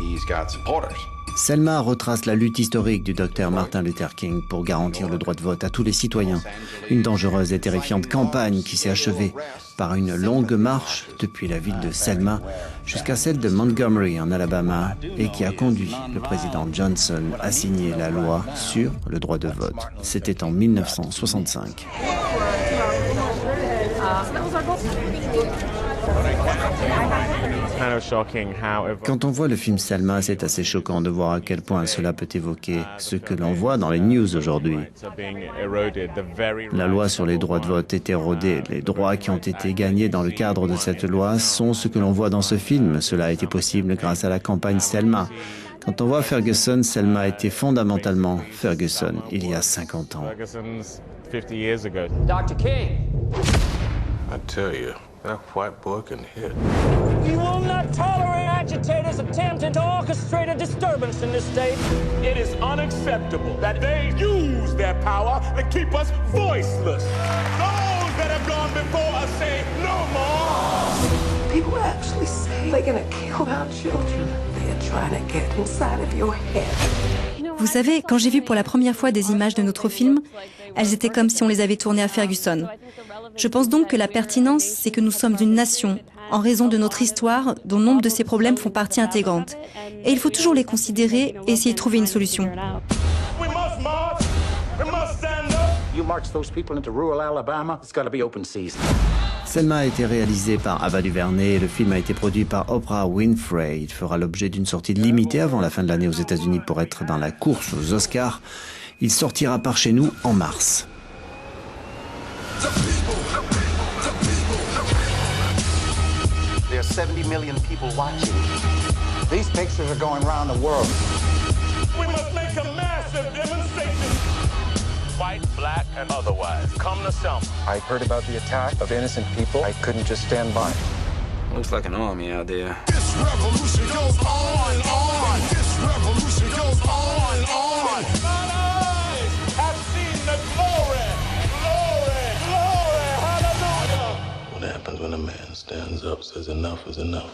he's got supporters. Selma retrace la lutte historique du docteur Martin Luther King pour garantir le droit de vote à tous les citoyens. Une dangereuse et terrifiante campagne qui s'est achevée par une longue marche depuis la ville de Selma jusqu'à celle de Montgomery en Alabama et qui a conduit le président Johnson à signer la loi sur le droit de vote. C'était en 1965. Quand on voit le film Selma, c'est assez choquant de voir à quel point cela peut évoquer ce que l'on voit dans les news aujourd'hui. La loi sur les droits de vote est érodée. Les droits qui ont été gagnés dans le cadre de cette loi sont ce que l'on voit dans ce film. Cela a été possible grâce à la campagne Selma. Quand on voit Ferguson, Selma était fondamentalement Ferguson il y a 50 ans. Dr. King. I tell you, that white boy can hit. We will not tolerate agitators attempting to orchestrate a disturbance in this state. It is unacceptable that they use their power to keep us voiceless. Those that have gone before us say no more. People actually say they're gonna kill our children. They're trying to get inside of your head. Vous savez, quand j'ai vu pour la première fois des images de notre film, elles étaient comme si on les avait tournées à Ferguson. Je pense donc que la pertinence, c'est que nous sommes une nation, en raison de notre histoire, dont nombre de ces problèmes font partie intégrante. Et il faut toujours les considérer et essayer de trouver une solution. Selma a été réalisé par Ava DuVernay et le film a été produit par Oprah Winfrey. Il fera l'objet d'une sortie limitée avant la fin de l'année aux États-Unis pour être dans la course aux Oscars. Il sortira par chez nous en mars. There are 70 million people watching. These pictures are going around the world. We must make a massive demonstration. White, black, and otherwise. Come to Selma. I heard about the attack of innocent people. I couldn't just stand by. Looks like an army out there. This revolution goes on and on. This revolution goes on and on. I've seen the glory, glory, glory, hallelujah. What happens when a man stands up, says enough is enough?